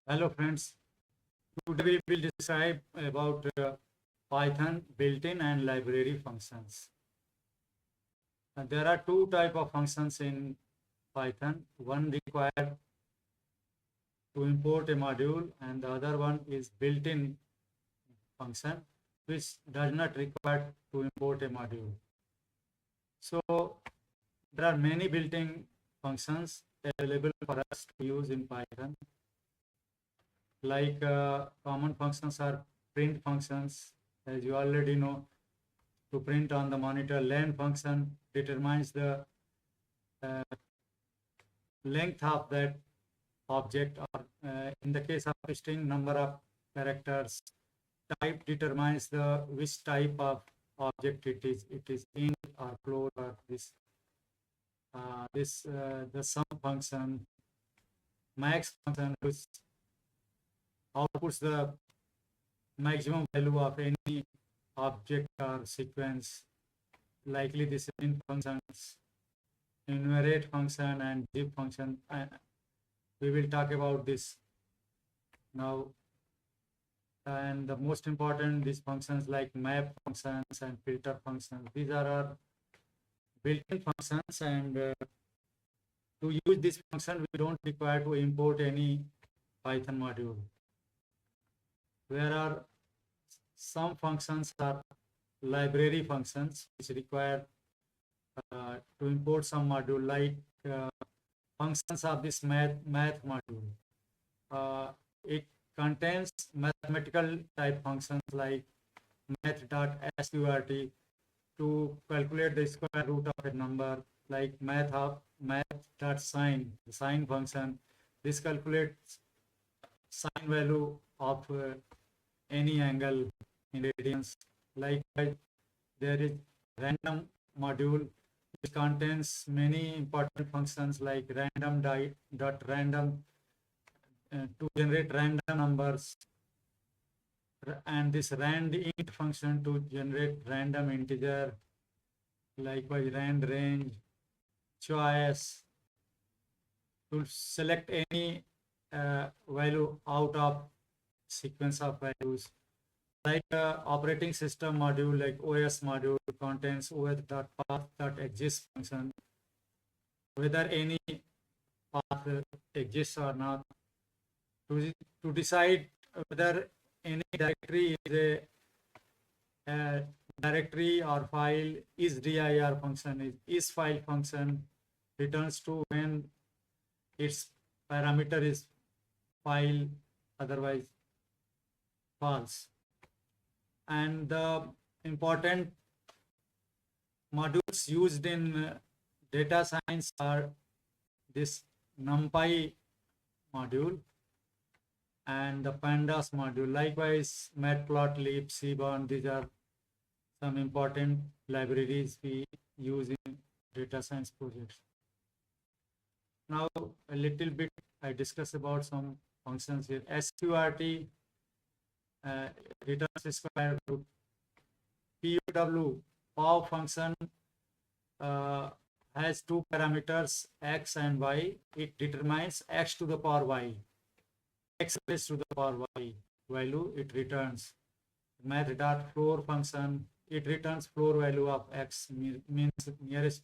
Hello friends, today we will describe about Python built-in and library functions. There are two types of functions in Python. One required to import a module and the other one is built-in function which does not require to import a module. So there are many built-in functions available for us to use in Python. Like common functions are print functions, as you already know. To print on the monitor, len function determines the length of that object, or in the case of string, number of characters. Type determines the which type of object it is. It is int or float or this. The sum function, max function, which outputs the maximum value of any object or sequence. Likely this int functions, enumerate function and zip function. We will talk about this now. And the most important, these functions like map functions and filter functions, these are our built-in functions, and to use this function we don't require to import any Python module. There are some functions are library functions which require to import some module, like functions of this math module. It contains mathematical type functions like math.sqrt to calculate the square root of a number, like math.sine, the sine function. This calculates sine value of any angle in radians. Likewise, there is random module which contains many important functions like random.random to generate random numbers, and this rand_int function to generate random integer. Likewise, rand_range, choice to select any value out of sequence of values. Like operating system module, like OS module, contains os.path.exists function, whether any path exists or not. To decide whether any directory is a directory or file, isDir function, isFile function returns true when its parameter is file, otherwise false. And the important modules used in data science are this Numpy module and the Pandas module. Likewise, matplotlib, seaborn, these are some important libraries we use in data science projects. Now, a little bit I discuss about some functions here. Sqrt returns square root. POW function has two parameters, x and y. It determines x to the power y. X raised to the power y value it returns. Math.floor function, it returns floor value of x, means nearest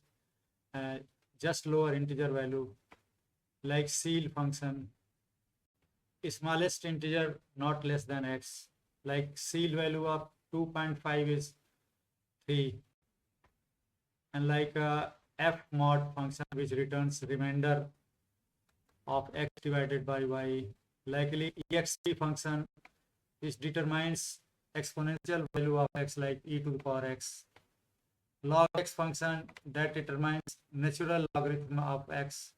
just lower integer value. Like ceil function, smallest integer not less than x. Like ceil value of 2.5 is 3. And like fmod function, which returns remainder of x divided by y. Likely ext function, which determines exponential value of x, like e to the power x. Log x function that determines natural logarithm of x,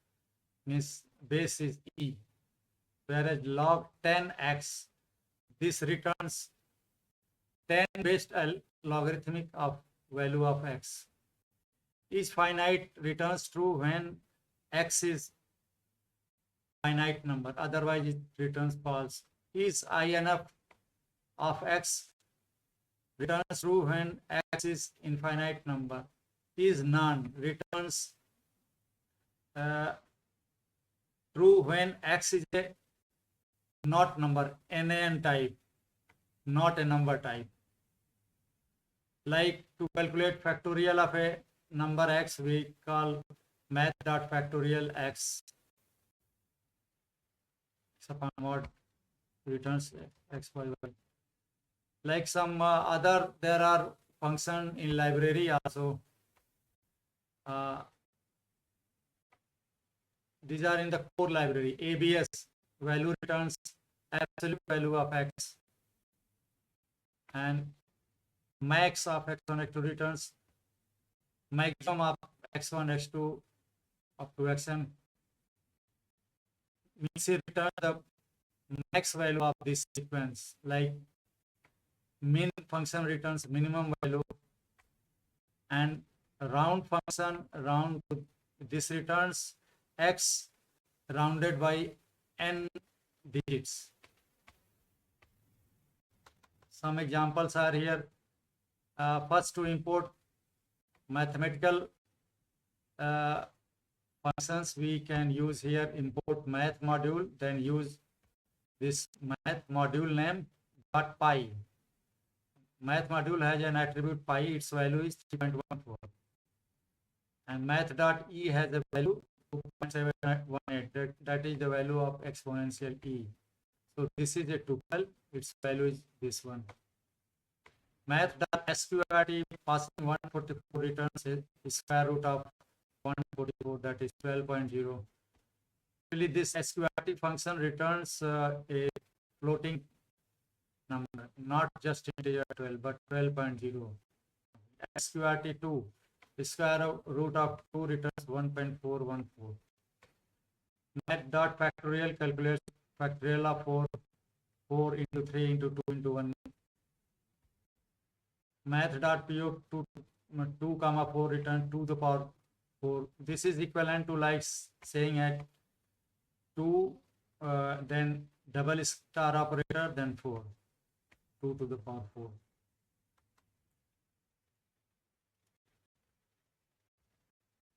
means base is e. Whereas log 10x, this returns 10 based logarithmic of value of x. Is finite returns true when x is finite number, otherwise it returns false. Is INF of x returns true when x is infinite number. Is none returns true when x is a not number, NaN type, not a number type. Like to calculate factorial of a number x, we call math.factorial x upon mod returns x by y. Like some other, there are function in library also. These are in the core library. ABS value returns absolute value of x, and max of x1 x2 returns maximum of x1 x2 up to xn. Means it returns the max value of this sequence. Like min function returns minimum value, and round function round this returns x rounded by n digits. Some examples are here. First, to import mathematical functions, we can use here import math module, then use this math module name dot pi. Math module has an attribute pi, its value is 3.14, and math.e has a value 2.718. That is the value of exponential e. So this is a tuple, its value is this one. Math.sqrt passing 144 returns a square root of 144, that is 12.0. Really, this sqrt function returns a floating number, not just integer 12, but 12.0. sqrt2, the square root of 2 returns 1.414. Math.factorial calculates factorial of 4 into 3 into 2 into 1. Math.pu 2 comma 4 return 2 to the power 4. This is equivalent to like saying at 2, then double star operator, then 4. 2 to the power 4.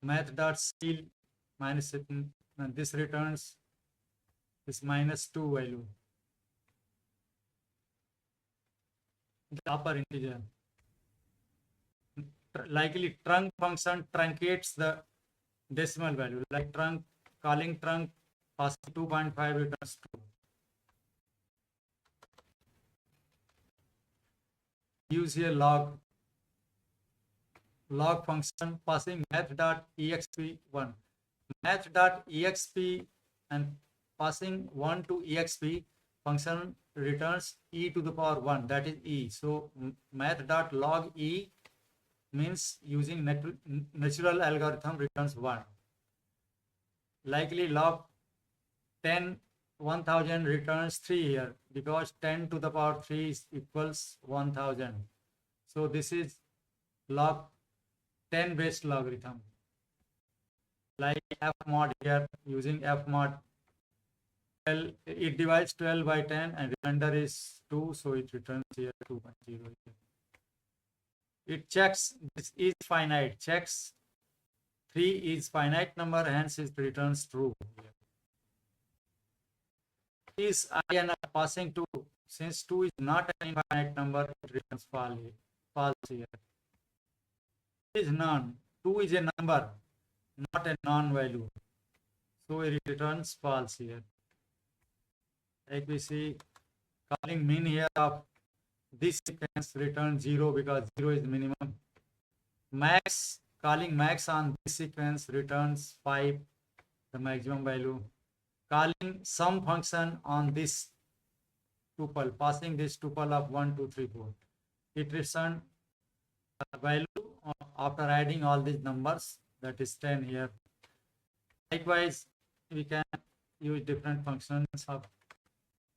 Math.ceil minus, and this returns this minus 2 value, the upper integer. Likely trunc function truncates the decimal value, like trunc, calling trunc passing 2.5 returns 2. Use here log function passing math.exp1. Math.exp and passing 1 to exp function returns e to the power 1, that is e. So math.log e means using natural algorithm returns 1. Likely log 1000 returns 3 here, because 10 to the power 3 is equals 1000. So this is log 10 based logarithm. Like f mod here, using f mod, it divides 12 by 10 and remainder is 2, so it returns here 2.0. It checks this is finite, checks 3 is finite number, hence it returns true. Is I and I passing 2, since 2 is not an infinite number, it returns false here. Is none. 2 is a number, not a non-value, so it returns false here. Like we see, calling min here of this sequence returns 0 because 0 is minimum. Max, calling max on this sequence returns 5, the maximum value. Calling some function on this tuple, passing this tuple of 1, 2, 3, 4, it returns a value after adding all these numbers, that is 10 here. Likewise, we can use different functions of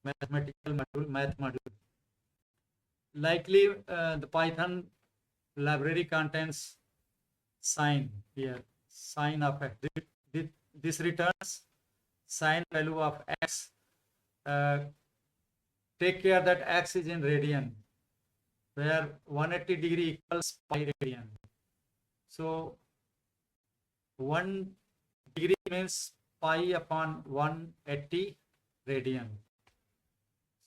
mathematical module, math module. Likely the Python library contains sine here, sine of x. This returns sine value of x. Take care that x is in radian, where 180 degree equals pi radian. So 1 degree means pi upon 180 radian.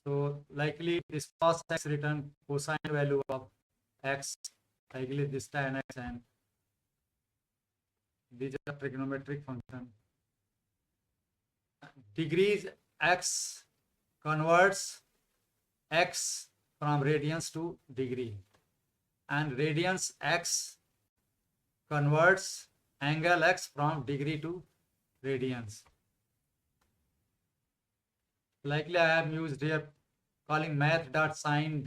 So likely this cos x return cosine value of x, likely this tan x, and these are trigonometric function. Degrees x converts x from radians to degree, and radians x converts angle x from degree to radians. Likely I have used here calling math.sin,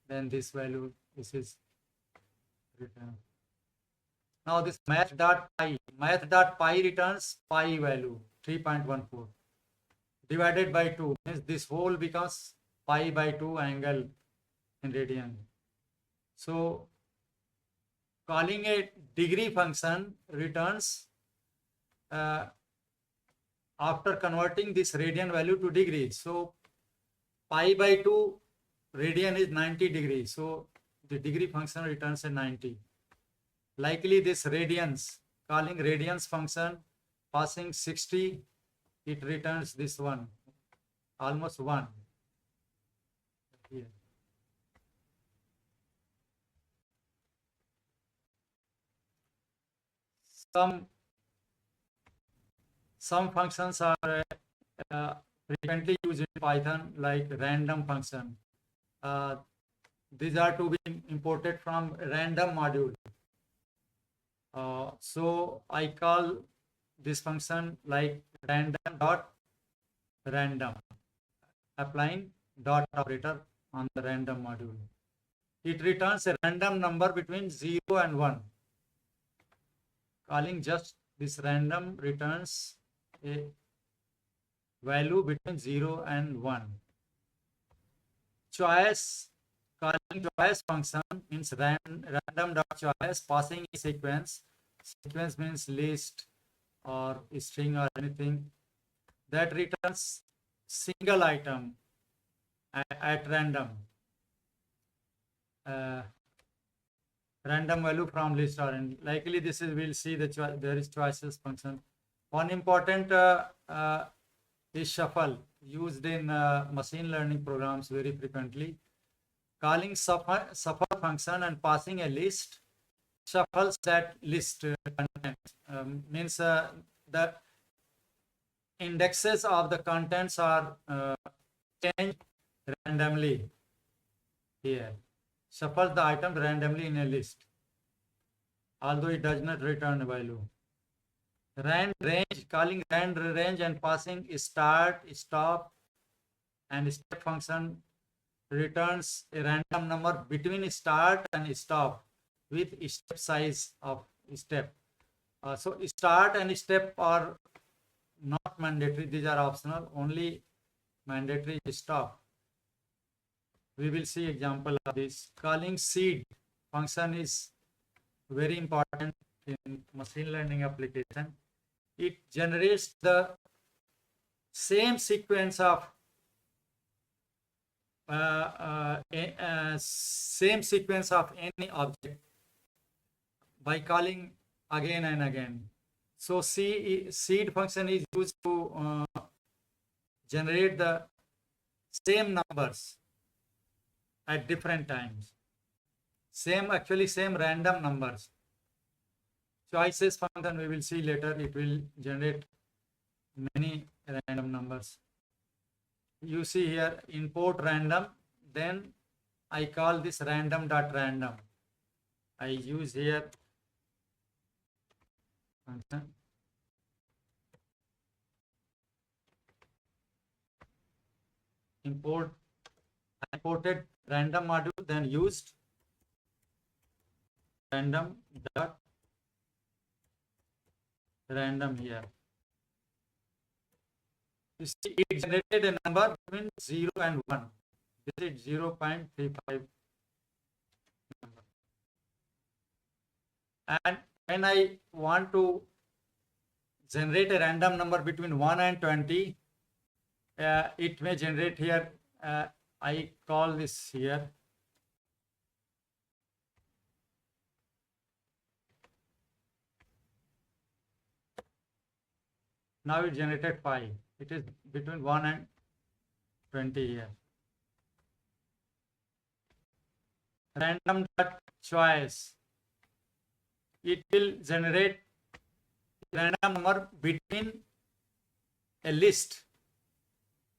then this value, this is written. Now this math.pi returns pi value 3.14 divided by 2, means this whole becomes pi by 2 angle in radian. So calling a degree function returns after converting this radian value to degrees. So pi by 2 radian is 90 degrees. So the degree function returns a 90. Likely this radians, calling radians function, passing 60, it returns this one, almost 1. Here. Some functions are frequently used in Python, like random function. These are to be imported from random module. So I call this function like random, applying dot operator on the random module. It returns a random number between 0 and 1. Calling just this random returns a value between 0 and 1. Choice, calling choice function means random.choice, passing a sequence. Sequence means list or string or anything that returns single item at random. Random value from list, or likely this is, we'll see the there is choices function. One important is shuffle, used in machine learning programs very frequently. Calling shuffle function and passing a list shuffles that list content, means the indexes of the contents are changed randomly here. Shuffle the item randomly in a list, although it does not return a value. Rand range, calling rand range and passing start, stop, and step function returns a random number between start and stop with step size of step. So start and step are not mandatory, these are optional, only mandatory is stop. We will see example of this. Calling seed function is very important in machine learning application. It generates the same sequence of any object by calling again and again. So seed function is used to generate the same numbers at different times. Same random numbers. Choices function we will see later, it will generate many random numbers. You see here import random, then I call this random.random. I use here function imported random module, then used random here. You see it generated a number between 0 and 1. This is 0.35 number. And when I want to generate a random number between 1 and 20, it may generate here, I call this here now it generated 5. It is between 1 and 20 here. random dot choice, it will generate random number between a list.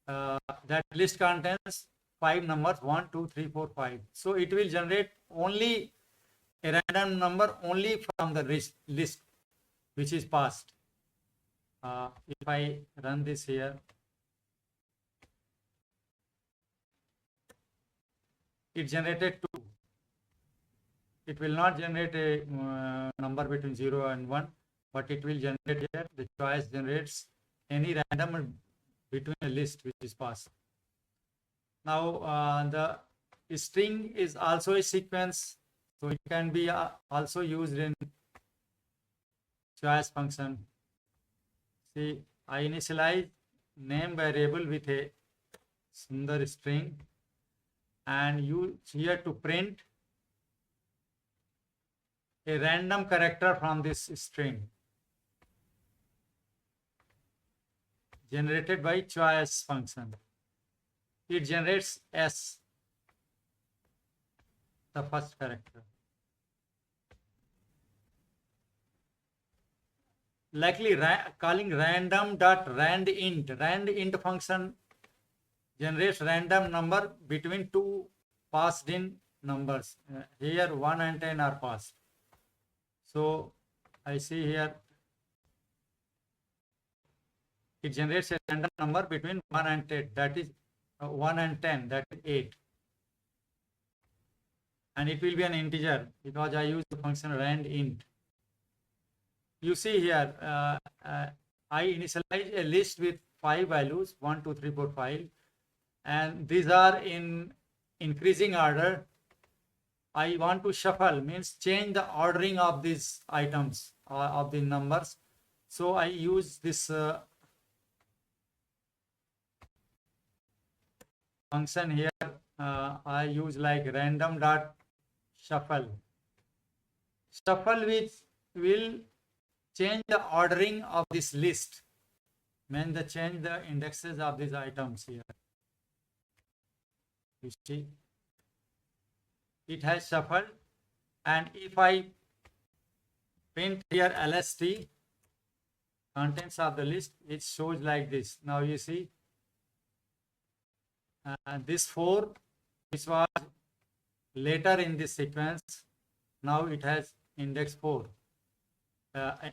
That list contains 5 numbers, 1, 2, 3, 4, 5. So it will generate only a random number only from the list which is passed. If I run this here, it generated 2. It will not generate a number between 0 and 1, but it will generate here. The choice generates any random between a list which is passed. Now the string is also a sequence, so it can be also used in choice function. See, I initialize name variable with a sundar string and use here to print a random character from this string generated by choice function. It generates S, the first character. Likely calling randint. Randint function generates random number between two passed in numbers. Here 1 and 10 are passed. So I see here it generates a random number between 1 and 10, that is 1 and 10, that is 8. And it will be an integer because I use the function randint. You see here, I initialize a list with 5 values, 1, 2, 3, 4, 5, and these are in increasing order. I want to shuffle, means change the ordering of these items, of the numbers. So I use this function here. I use like random dot shuffle. Shuffle which will change the ordering of this list, means the change the indexes of these items here. You see, it has shuffled, and if I print here lst, contents of the list, it shows like this. Now you see, this 4, which was later in this sequence, now it has index 4.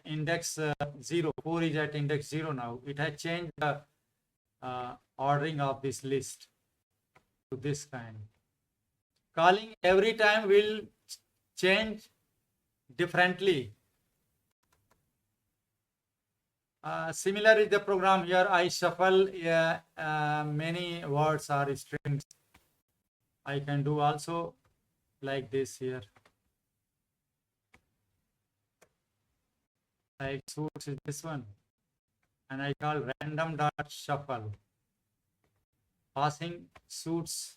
Index 0, 4 is at index 0 now. It has changed the ordering of this list to this kind. Calling every time will change differently. Similar is the program here. I shuffle many words or strings. I can do also like this here. Like suits is this one, and I call random dot shuffle, passing suits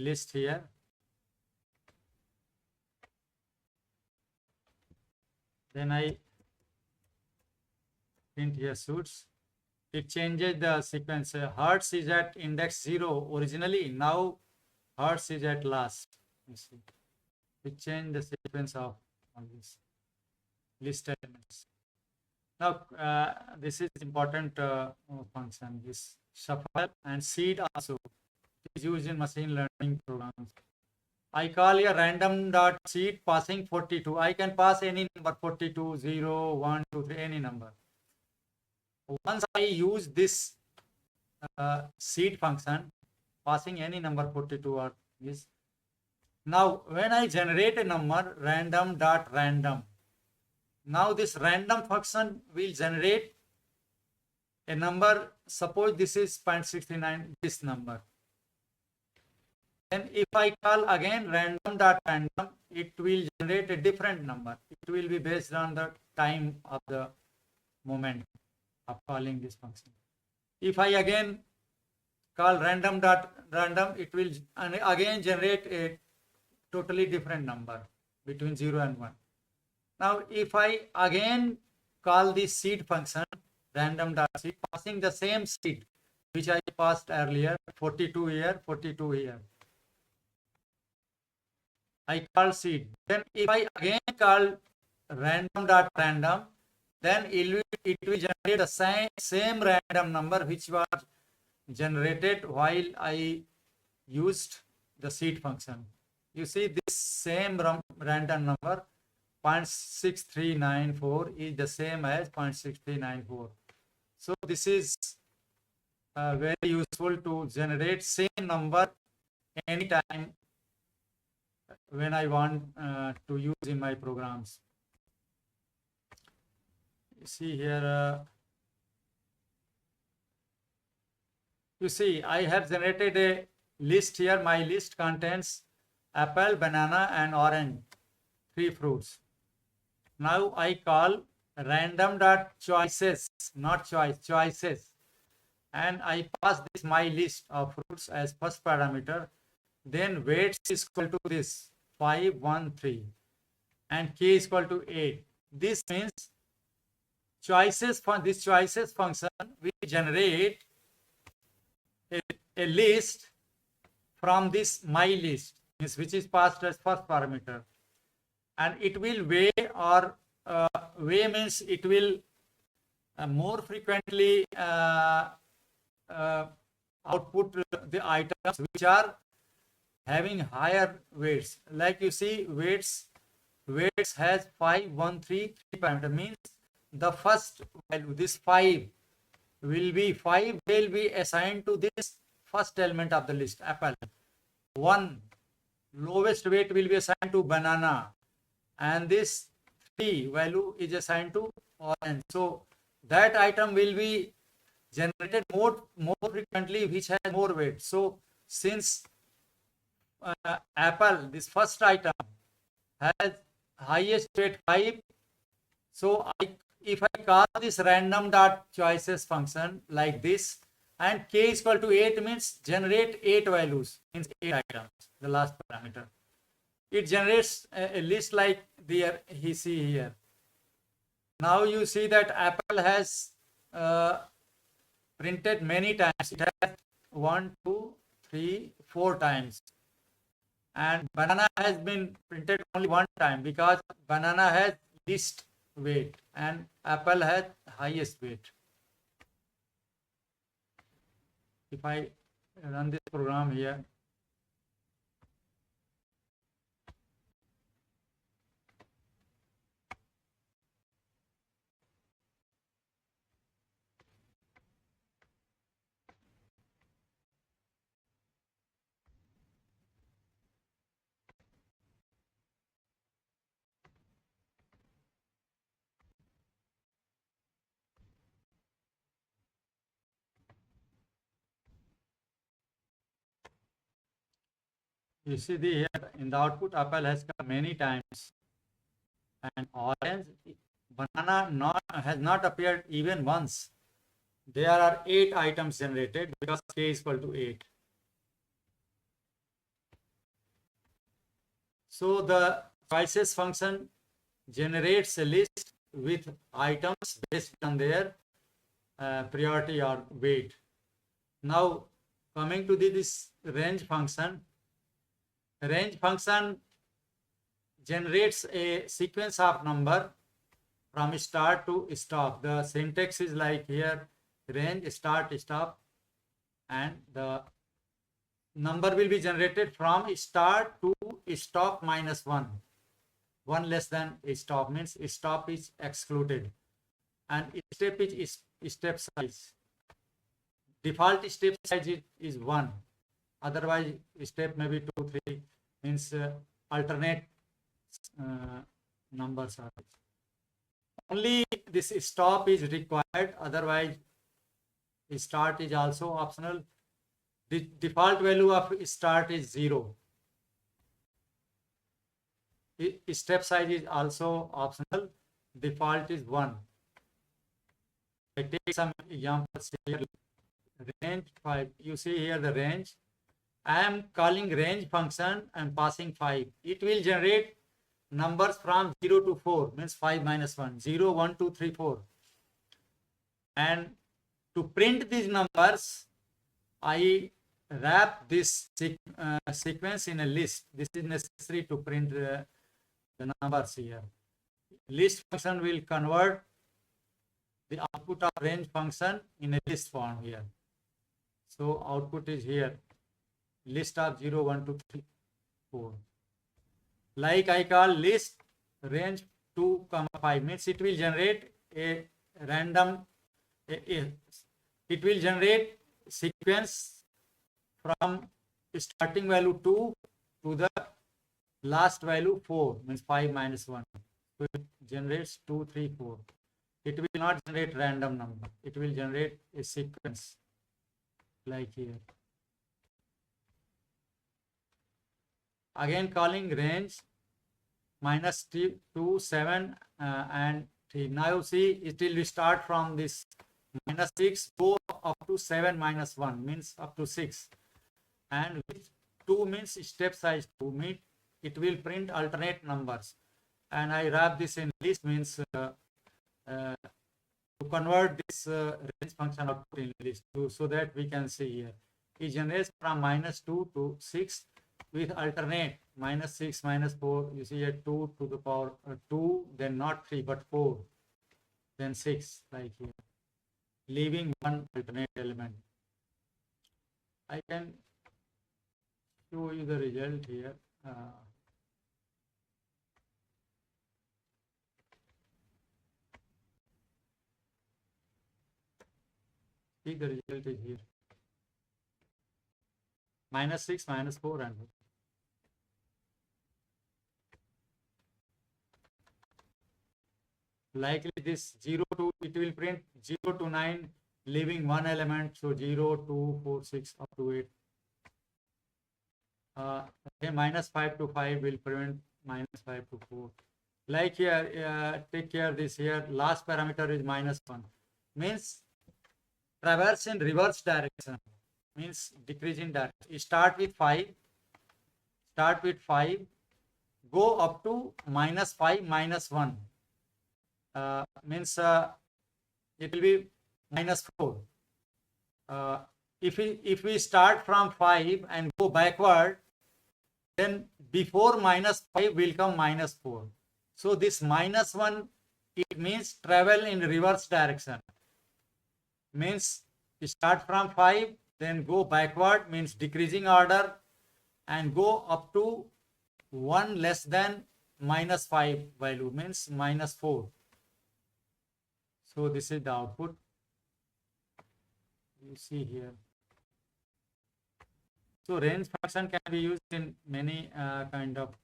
list here. Then I print here suits. It changes the sequence. Hearts is at index 0 originally. Now hearts is at last. You see, it changed the sequence of all this list elements. Now this is important function. This shuffle and seed also is used in machine learning programs. I call a random dot seed passing 42. I can pass any number, 42, 0, 1, 2, 3, any number. Once I use this seed function, passing any number 42 or this. Now when I generate a number, random dot random, now this random function will generate a number. Suppose this is 0.69, this number. Then if I call again random dot random, it will generate a different number. It will be based on the time of the moment of calling this function. If I again call random dot random, it will again generate a totally different number between 0 and 1. Now if I again call this seed function, random dot seed, passing the same seed which I passed earlier, 42 here, 42 here. I call seed. Then if I again call random.random, then it will generate the same random number which was generated while I used the seed function. You see this same random number 0.6394 is the same as 0.6394. So this is very useful to generate same number anytime when I want to use in my programs. You see here, you see I have generated a list here. My list contains apple, banana and orange, 3 fruits. Now I call random.choices, not choices, and I pass this my list of fruits as first parameter. Then weights is equal to this 5, 1, 3 and k is equal to 8. This means choices for this choices function will generate a list from this my list, which is passed as first parameter, and it will weigh, or weigh means it will more frequently output the items which are having higher weights. Like you see, weights has 5, 1, 3 parameter, means the first value, this 5 will be assigned to this first element of the list, apple. 1 lowest weight will be assigned to banana, and this 3 value is assigned to orange. So that item will be generated more frequently which has more weight. So since apple, this first item, has highest weight 5, so if I call this random.choices function like this, and k is equal to 8 means generate 8 values, means 8 items, the last parameter. It generates a list like there he see here. Now you see that apple has printed many times. It has 1, 2, 3, 4 times. And banana has been printed only 1 time because banana has least weight and apple has highest weight. If I run this program here, you see here in the output apple has come many times and orange, banana has not appeared even once. There are 8 items generated because k is equal to 8. So the choices function generates a list with items based on their priority or weight. Now coming to this range function generates a sequence of number from start to stop. The syntax is like here, range start stop, and the number will be generated from start to stop minus 1. 1 less than stop means stop is excluded, and step is step size. Default step size is 1. Otherwise step may be 2, 3, means alternate numbers are. Only this stop is required, otherwise start is also optional. The default value of start is 0. Step size is also optional. Default is 1. I take some examples here. Range 5. You see here the range. I am calling range function and passing 5. It will generate numbers from 0 to 4, means 5 minus 1. 0, 1, 2, 3, 4. And to print these numbers, I wrap this sequence in a list. This is necessary to print the numbers here. List function will convert the output of range function in a list form here. So output is here, list of 0, 1, 2, 3, 4. Like I call list range 2, 5 means it will generate a random, it will generate sequence from starting value 2 to the last value 4, means 5 minus 1. So it generates 2, 3, 4. It will not generate random number. It will generate a sequence like here. Again calling range minus 2, 7 and 3. Now you see it will start from this minus 6, go up to 7 minus 1 means up to 6. And with 2 means step size 2 means it will print alternate numbers. And I wrap this in list means to convert this range function output in list so that we can see here. It generates from minus 2 to 6 with alternate minus 6, minus 4. You see here 2 to the power 2, then not 3 but 4, then 6 like here, leaving one alternate element. I can show you the result here. See, the result is here. Minus 6, minus 4 and likely this 0 to, it will print 0 to 9 leaving one element, so 0, 2, 4, 6 up to 8. Okay, minus 5 to 5 will print minus 5 to 4. Like here, take care this here, last parameter is minus 1, means traverse in reverse direction, means decreasing direction. You start with 5, go up to minus 5, minus 1. Means it will be minus 4. If we start from 5 and go backward, then before minus 5 will come minus 4. So this minus 1, it means travel in reverse direction. Means start from 5, then go backward, means decreasing order, and go up to 1 less than minus 5 value, means minus 4. So this is the output. You see here. So range function can be used in many kind of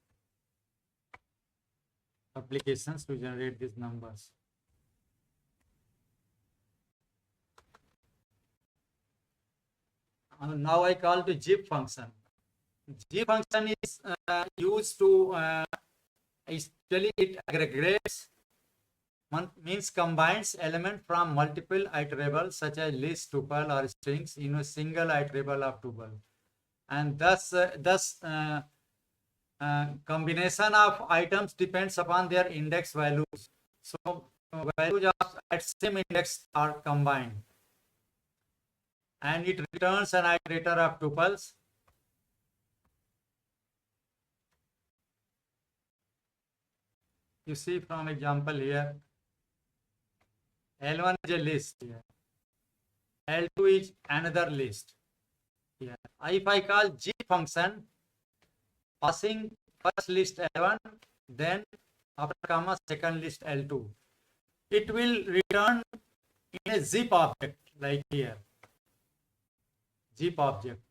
applications to generate these numbers. Now I call the zip function. Zip function is used to actually it aggregates, means combines element from multiple iterables such as list, tuple or strings in a single iterable of tuple, and thus combination of items depends upon their index values. So values at same index are combined, and it returns an iterator of tuples. You see from example here, L1 is a list here, L2 is another list here. If I call G function, passing first list L1, then after comma second list L2, it will return in a zip object like here. Zip object.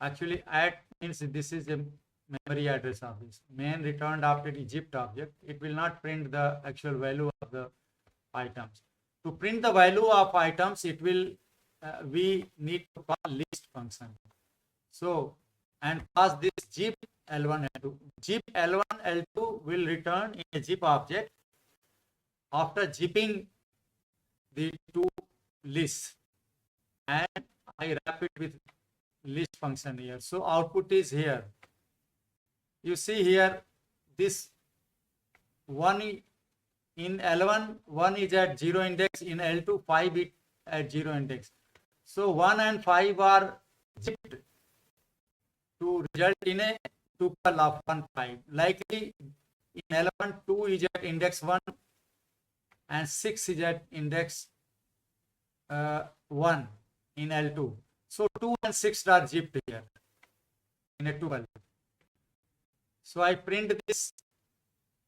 Actually, at means this is a memory address of this. Main returned after the zip object. It will not print the actual value of the items. To print the value of items, it will we need to call list function. So and pass this zip L1 L2. Zip L1 L2 will return in a zip object after zipping the two lists, and I wrap it with list function here. So output is here. You see here, this 1 in L1, 1 is at 0 index, in L2, 5 is at 0 index. So 1 and 5 are to result in a tuple of 1, 5. Likely in element 2 is at index 1 and 6 is at index 1 in L2. So 2 and 6 are zipped here in a tuple. So I print this.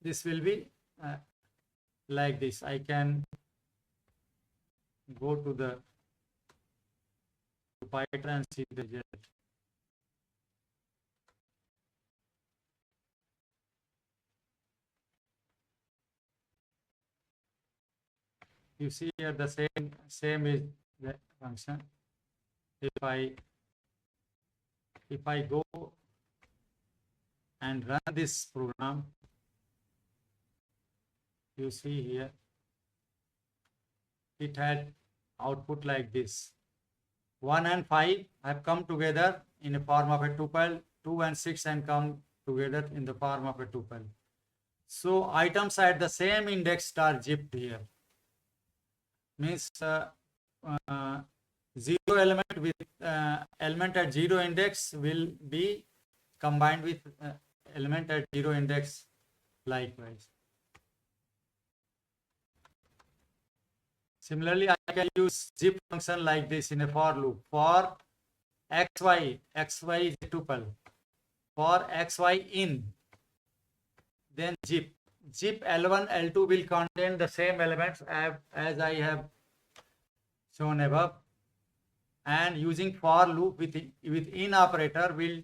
This will be like this. I can go to the Python and see the result. You see here the same is the function. If I go and run this program, you see here it had output like this. 1 and 5 have come together in the form of a tuple. 2 and 6 and come together in the form of a tuple. So items at the same index are zipped here. Means 0 element with element at 0 index will be combined with element at 0 index likewise. Similarly, I can use zip function like this in a for loop. For xy is a tuple. For xy in, then zip L1, L2 will contain the same elements as I have shown above, and using for loop with in operator will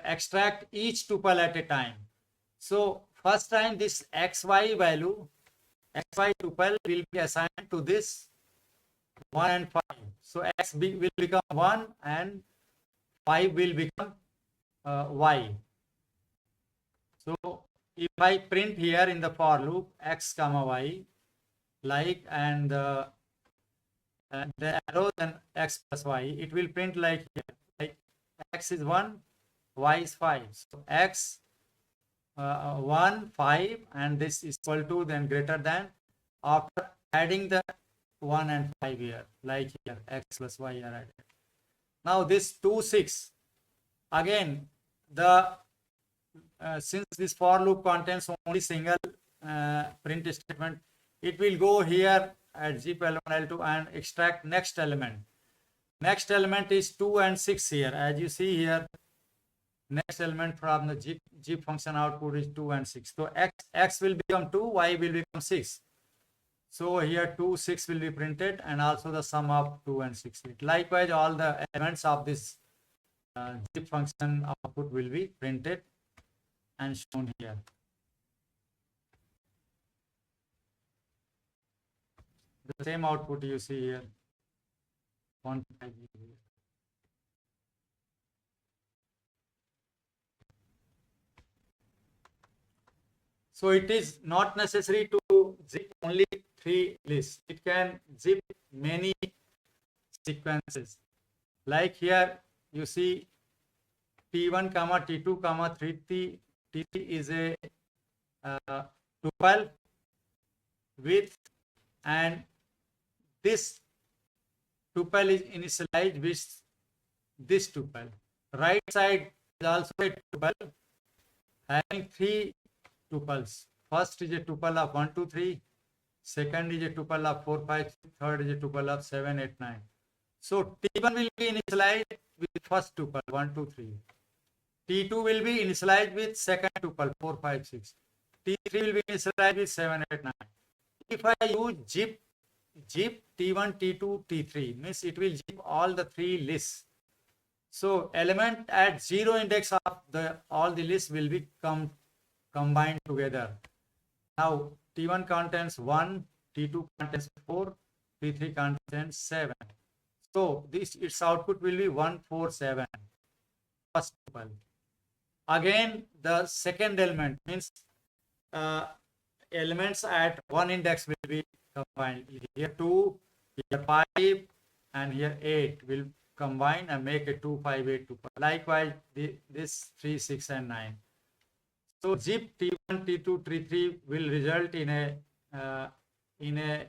extract each tuple at a time. So first time this xy value, xy tuple will be assigned to this 1 and 5. So x will become 1 and 5 will become y. So if I print here in the for loop x comma y, like, and the arrow then x plus y, it will print like here, like x is 1, y is 5. So x 1, 5, and this is equal to, then greater than, after adding the 1 and 5 here, like here x plus y are added. Now this 2, 6, again the since this for loop contains only single print statement, it will go here at zip L1, L2 and extract next element. Next element is 2 and 6 here. As you see here, next element from the zip function output is 2 and 6. So x will become 2, y will become 6. So here 2, 6 will be printed, and also the sum of 2 and 6. Likewise, all the elements of this zip function output will be printed and shown here. The same output you see here. 1, 5 here. So it is not necessary to zip only 3 lists. It can zip many sequences. Like here you see T1, T2, T3 is a tuple with, and this tuple is initialized with this tuple. Right side is also a tuple having 3 tuples. First is a tuple of 1, 2, 3. Second is a tuple of 4, 5, 6. Third is a tuple of 7, 8, 9. So T1 will be initialized with first tuple 1, 2, 3. T2 will be initialized with second tuple 4, 5, 6. T3 will be initialized with 7, 8, 9. If I use zip T1, T2, T3, means it will zip all the 3 lists. So element at 0 index of all the lists will be combined together. Now T1 contains 1, T2 contains 4, T3 contains 7. So its output will be 1, 4, 7. First tuple. Again, the second element means elements at 1 index will be combined. Here 2, here 5, and here 8 will combine and make a 2, 5, 8 tuple. Likewise, this 3, 6, and 9. So zip T1, T2, T3 will result in a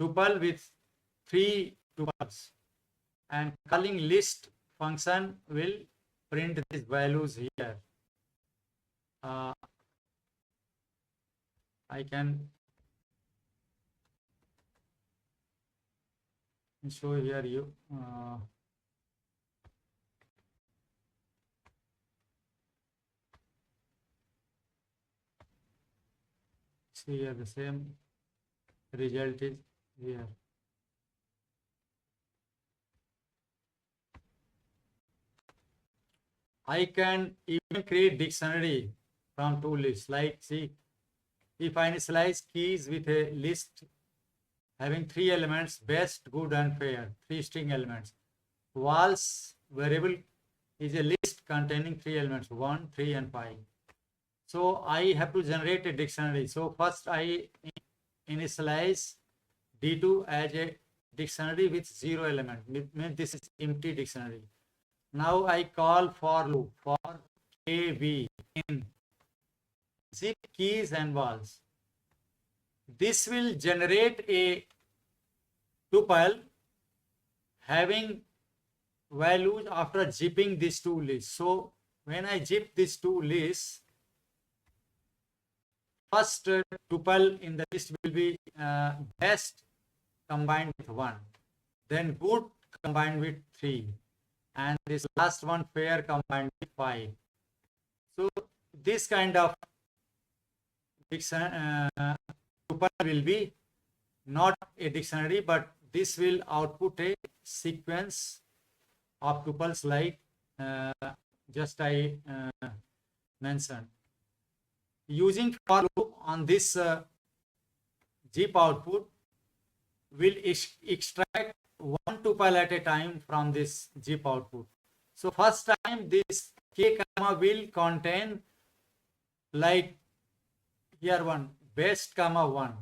tuple with 3 tuples, and calling list function will print these values here. I can show here you. See here the same result is here. I can even create dictionary from two lists. Like, see, if I initialize keys with a list having 3 elements, best, good, and fair, 3 string elements. Vals variable is a list containing 3 elements, 1, 3, and 5. So I have to generate a dictionary. So first I initialize D2 as a dictionary with 0 element. Means this is empty dictionary. Now I call for loop for KB in zip keys and vals. This will generate a tuple having values after zipping these two lists. So when I zip these two lists, first tuple in the list will be best combined with 1, then good combined with 3, and this last one fair combined with 5. So this kind of tuple will be not a dictionary, but this will output a sequence of tuples like just I mentioned. Using for loop on this zip output will extract one tuple at a time from this zip output. So first time this k comma will contain like here one best comma 1.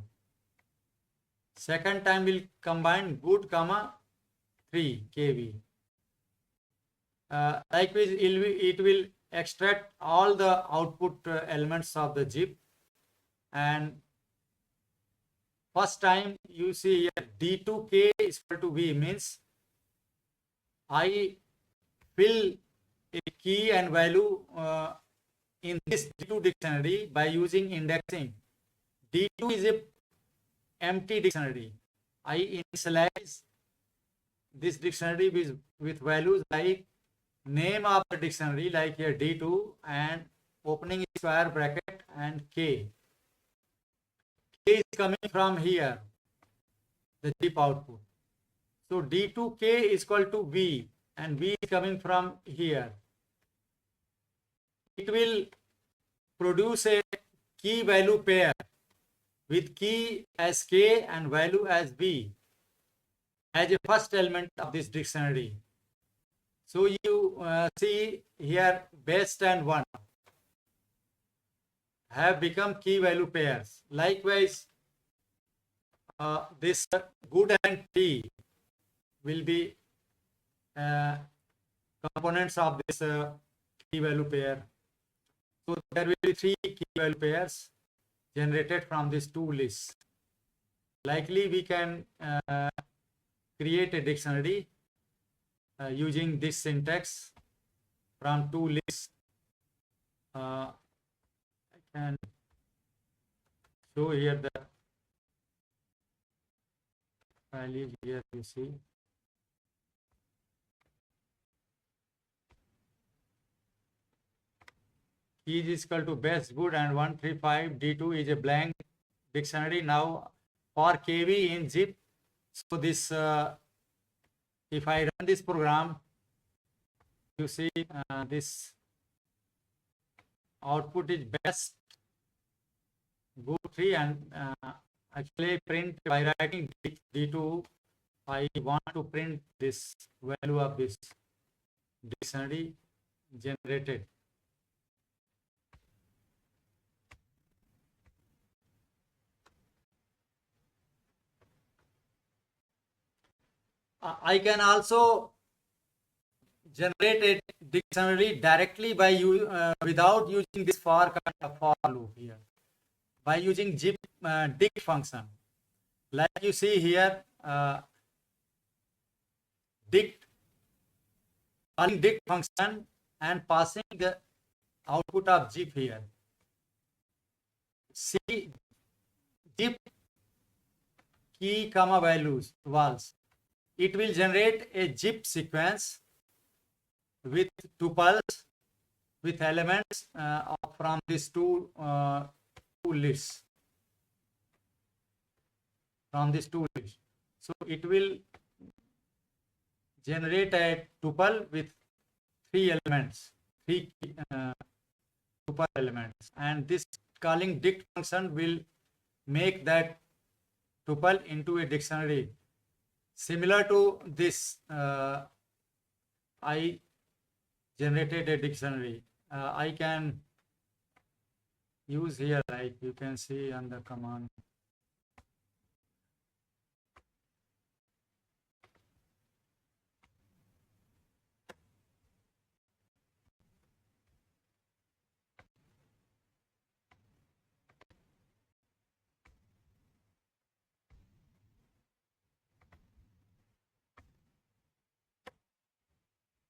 Second time will combine good comma 3 kb. Likewise it will extract all the output elements of the zip, and first time you see here D2k is equal to V means I fill a key and value in this D2 dictionary by using indexing. D2 is a empty dictionary. I initialize this dictionary with values like name of the dictionary, like here D2, and opening square bracket and K. K is coming from here, the zip output. So D2K is equal to V, and V is coming from here. It will produce a key value pair with key as K and value as V as a first element of this dictionary. So you see here best and 1 have become key value pairs. Likewise, this good and T will be components of this key value pair. So there will be 3 key value pairs generated from these two lists. Likely we can create a dictionary using this syntax from two lists. I can show here the value here, you see. Keys is equal to best, good, and 135. D2 is a blank dictionary. Now for KB in zip, so this if I run this program, you see this output is best, good 3, and actually print by writing D2. I want to print this value of this dictionary generated. I can also generate a dictionary directly by without using this for loop here, by using dict function. Like you see here, calling dict function and passing the output of zip here. See zip key comma values vals. It will generate a zip sequence with tuples with elements from these two lists. So it will generate a tuple with three tuple elements, and this calling dict function will make that tuple into a dictionary. Similar to this, I generated a dictionary. I can use here, like you can see on the command.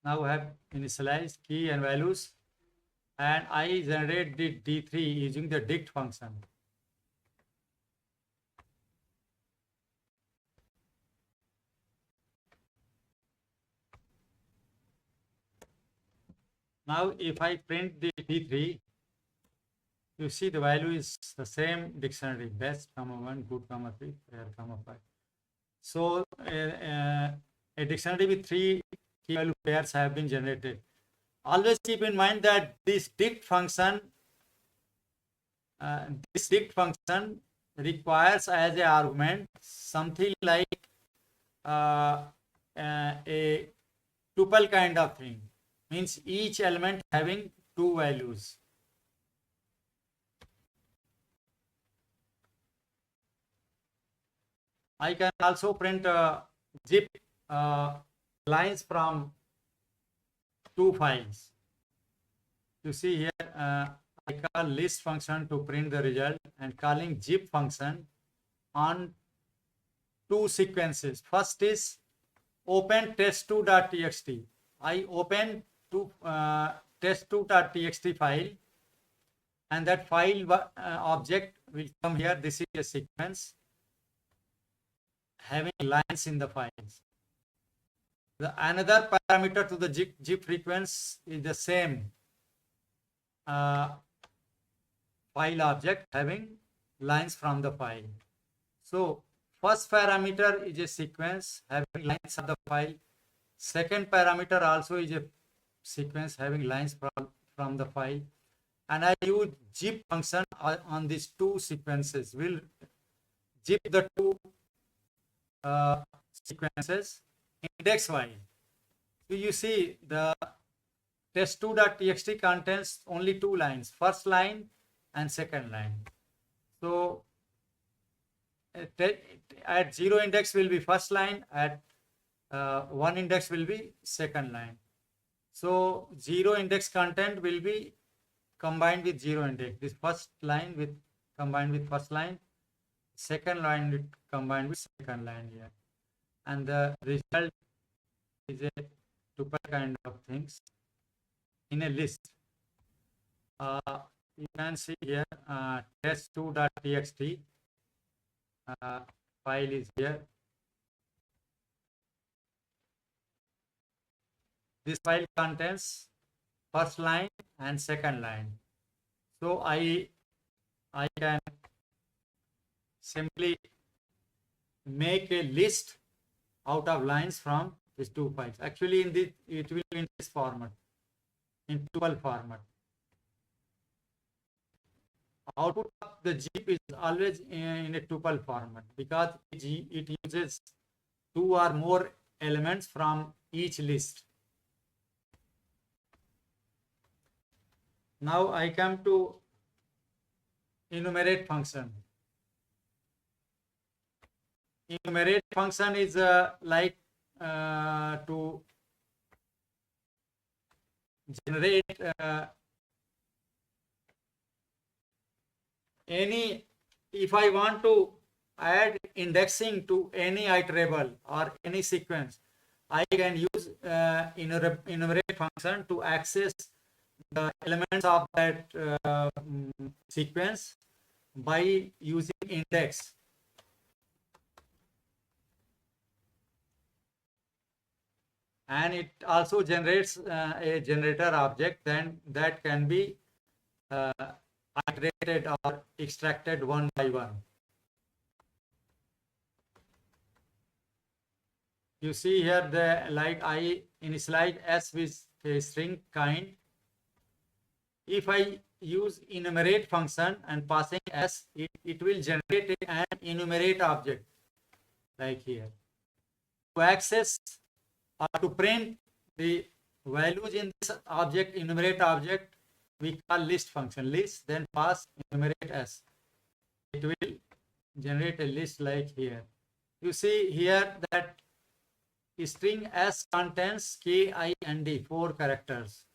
Now I have initialized key and values, and I generate the D3 using the dict function. Now if I print the D3, you see the value is the same dictionary, best, comma 1, good, comma 3, fair, comma 5. So a dictionary with three key value pairs have been generated. Always keep in mind that this dict function requires as a argument something like a tuple kind of thing, means each element having two values. I can also print zip lines from two files. You see here, I call list function to print the result and calling zip function on two sequences. First is open test2.txt. I open test2.txt file, and that file object will come here. This is a sequence having lines in the files. Another parameter to the zip frequency is the same file object having lines from the file. So first parameter is a sequence having lines of the file. Second parameter also is a sequence having lines from the file. And I use zip function on these two sequences. We'll zip the two sequences index wise. So you see the test2.txt contains only two lines, first line and second line. So at 0 index will be first line, at 1 index will be second line. So 0 index content will be combined with 0 index. This first line with combined with first line, second line with combined with second line here, and the result is a tuple kind of things in a list. You can see here test2.txt file is here. This file contains first line and second line. So I can simply make a list out of lines from these two files. Actually, it will be in this format, in tuple format. Output of the zip is always in a tuple format because it uses two or more elements from each list. Now I come to enumerate function. Enumerate function is like to generate any, if I want to add indexing to any iterable or any sequence, I can use enumerate function to access the elements of that sequence by using index. And it also generates a generator object, then that can be iterated or extracted one by one. You see here the like I initialize s with a string kind. If I use enumerate function and passing s, it will generate an enumerate object like here. To access or to print the values in this object, enumerate object, we call list function. List, then pass enumerate s. It will generate a list like here. You see here that string s contains k, I, and d, 4 characters.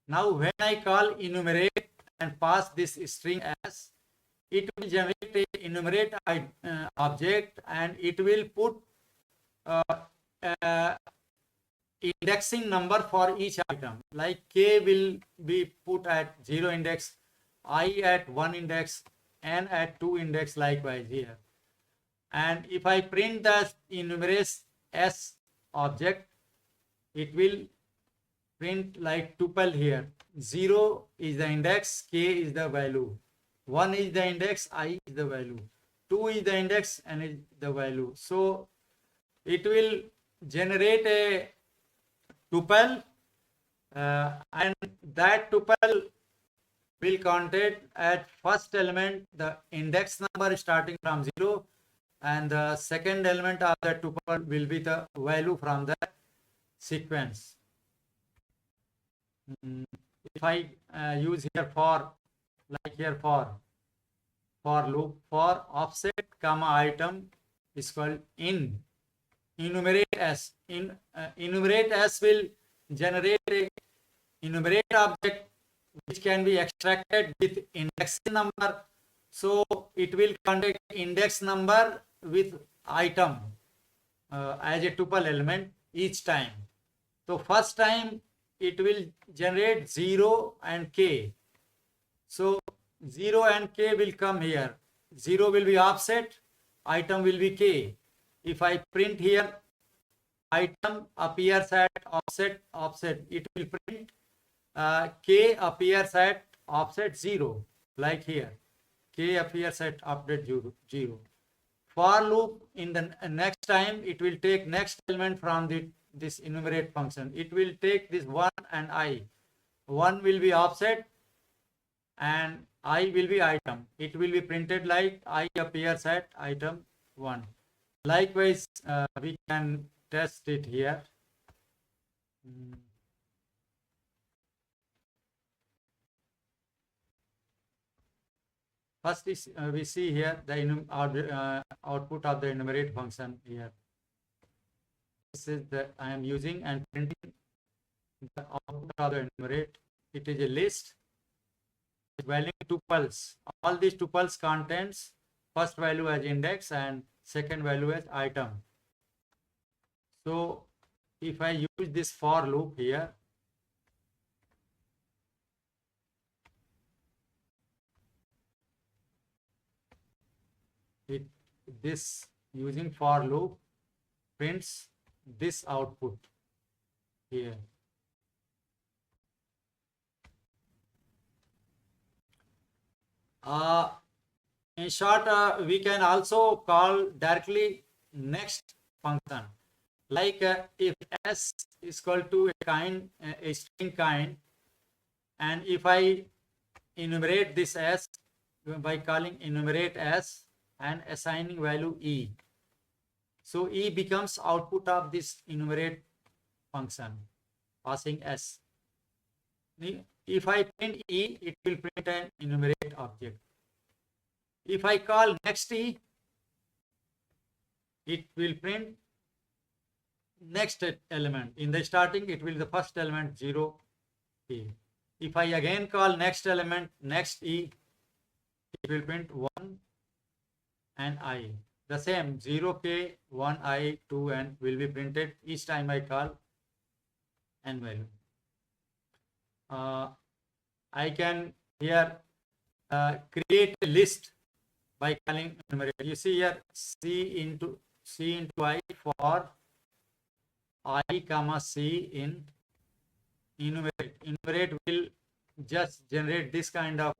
Now when I call enumerate and pass this string s, it will generate a enumerate object, and it will put indexing number for each item. Like k will be put at 0 index, I at 1 index, n at 2 index, likewise here. And if I print the enumerate s object, it will print like tuple here. 0 is the index, k is the value, 1 is the index, I is the value, 2 is the index, and is the value. So it will generate a tuple, and that tuple will contain at first element the index number starting from 0, and the second element of the tuple will be the value from the sequence. If I use here for, like here for loop, for offset comma item is called enumerate s. Enumerate s will generate a enumerate object which can be extracted with index number. So it will contain index number with item as a tuple element each time. So first time it will generate 0 and k. So 0 and k will come here. 0 will be offset, item will be k. If I print here, item appears at offset, it will print k appears at offset 0, like here. K appears at offset 0. For loop, in the next time, it will take next element from this enumerate function. It will take this 1 and I. 1 will be offset and I will be item. It will be printed like I appears at item 1. Likewise, we can test it here. First is we see here the output of the enumerate function here. This is the I am using and printing the output of the enumerate. It is a list value tuples. All these tuples contains first value as index and second value as item. So if I use this for loop here, this using for loop prints this output here. In short, we can also call directly next function. Like if s is equal to a string kind, and if I enumerate this s by calling enumerate s and assigning value e, so e becomes output of this enumerate function passing s. If I print e, it will print an enumerate object. If I call next e, it will print next element. In the starting, it will be the first element 0 e. If I again call next element next e, it will print 1 and I. the same 0k, 1i, 2n will be printed each time I call n value. I can here create a list by calling enumerate. You see here c into I for I comma c in enumerate. Enumerate will just generate this kind of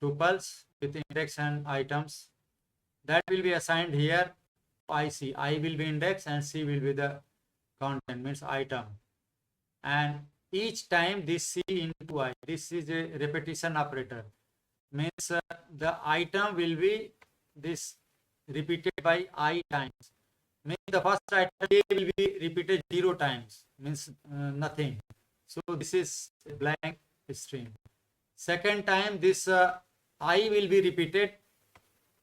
tuples with index and items that will be assigned here. IC, I will be index and C will be the content, means item. And each time this C into I, this is a repetition operator, means the item will be this repeated by I times. Means the first item A will be repeated 0 times, means nothing. So this is a blank string. Second time this I will be repeated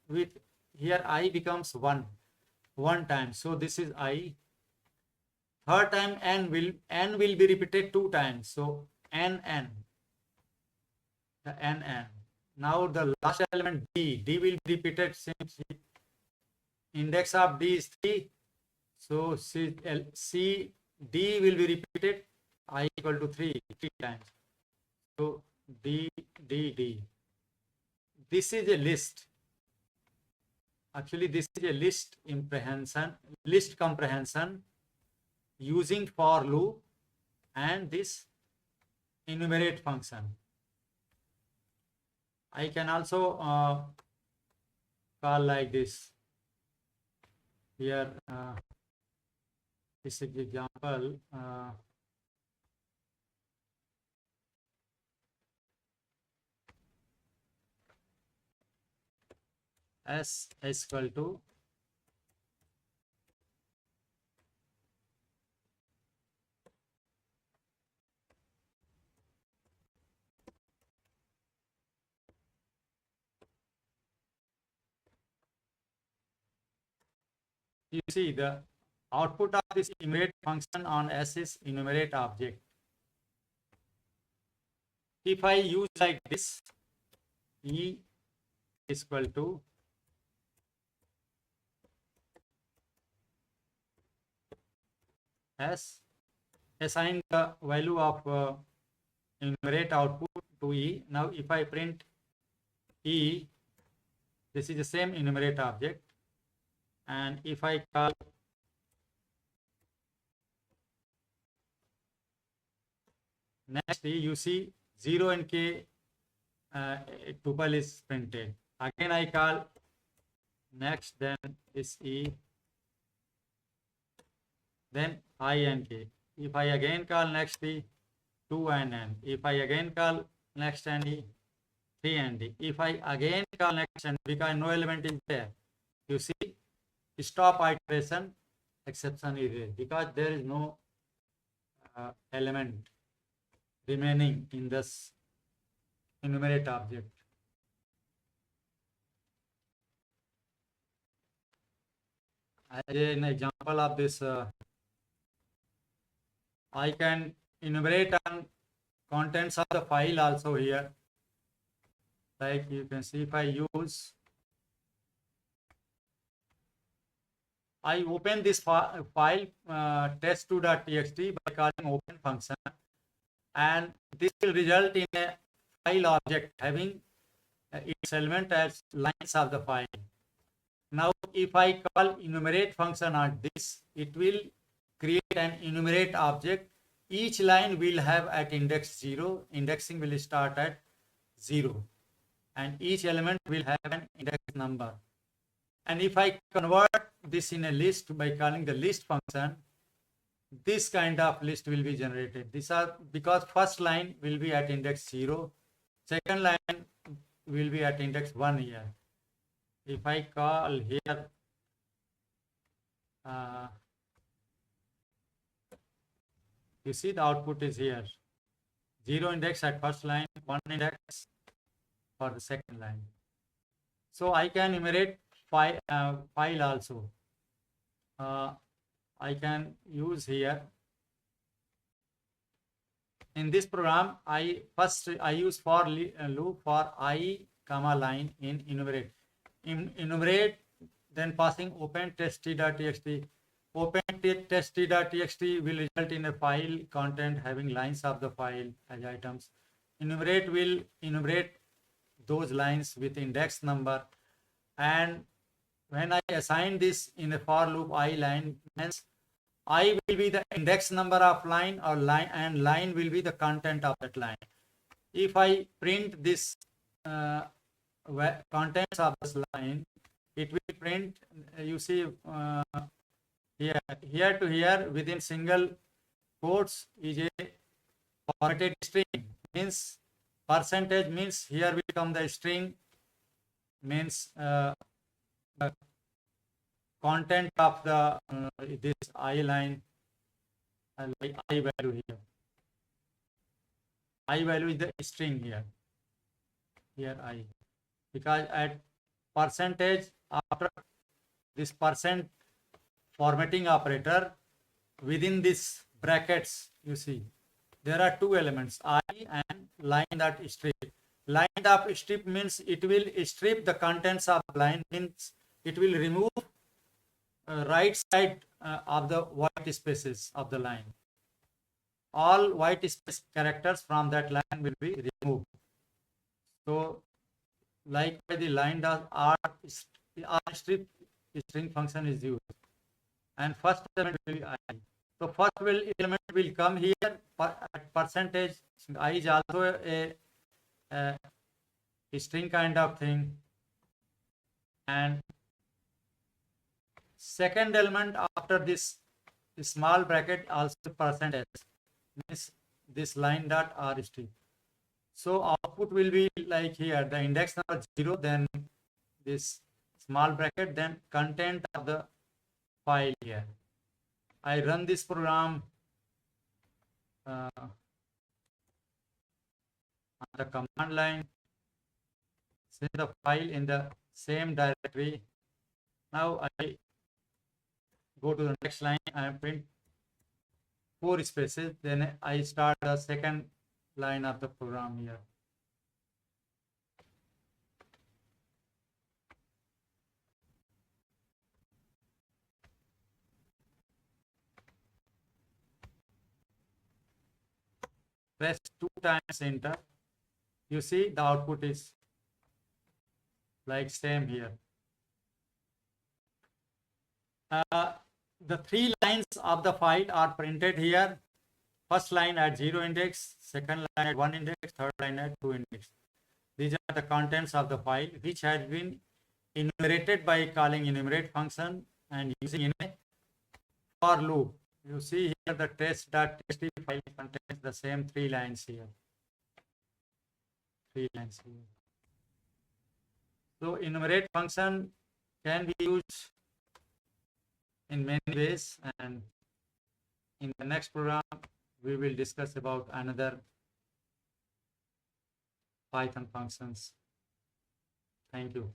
with, here I becomes 1 time. So this is I. Third time n will be repeated 2 times. So n. The n. Now the last element D will be repeated since index of D is 3. So C D will be repeated I equal to 3 times. So D. This is a list. Actually, this is a list comprehension using for loop and this enumerate function. I can also call like this. Here, this is the example. S is equal to you see the output of this enumerate function on S is enumerate object. If I use like this, E is equal to S, assign the value of enumerate output to E. Now if I print E, this is the same enumerate object, and if I call next E, you see 0 and k tuple is printed. Again I call next, then is E, then I and k. If I again call next E, 2 and n. If I again call next and E, 3 and D. If I again call next and because no element is there, you see stop iteration, exception is there because there is no element remaining in this enumerate object. As an example of this, I can enumerate on contents of the file also here. Like you can see, if I use, I open this file test2.txt by calling open function, and this will result in a file object having its element as lines of the file. Now if I call enumerate function on this, it will create an enumerate object. Each line will have at index 0, indexing will start at 0, and each element will have an index number. And if I convert this in a list by calling the list function, this kind of list will be generated. These are because first line will be at index 0, second line will be at index 1 here. If I call here you see the output is here, 0 index at first line, 1 index for the second line. So I can enumerate file also. I can use here in this program. I use for loop for I comma line in enumerate. Enumerate then passing open test.txt. Open test.txt will result in a file content having lines of the file as items. Enumerate will enumerate those lines with index number, and when I assign this in a for loop I line, means I will be the index number of line, or line, and line will be the content of that line. If I print this contents of this line, it will print, you see, here to here within single quotes is a formatted string, means percentage means here will come the string, means the content of the this I line, like I value here. I value is the string here I, because at percentage, after this percent formatting operator, within this brackets, you see there are two elements, I and line dot strip. Line dot strip means it will strip the contents of line, means it will remove right side of the white spaces of the line. All white space characters from that line will be removed. So like the line dot r strip string function is used, and first element will be I. So first element will come here at percentage. I is also a string kind of thing, and second element after this small bracket also percentage, means this line dot r string. So output will be like here, the index number 0, then this small bracket, then content of the file here. I run this program on the command line, send the file in the same directory. Now I go to the next line, I print 4 spaces, then I start the second line of the program here. Press 2 times enter. You see the output is like same here. The 3 lines of the file are printed here. First line at 0 index, second line at 1 index, third line at 2 index. These are the contents of the file, which has been enumerated by calling enumerate function and using in a for loop. You see here the test.txt file contains the same 3 lines here. 3 lines here. So enumerate function can be used in many ways, and in the next program we will discuss about another Python functions. Thank you.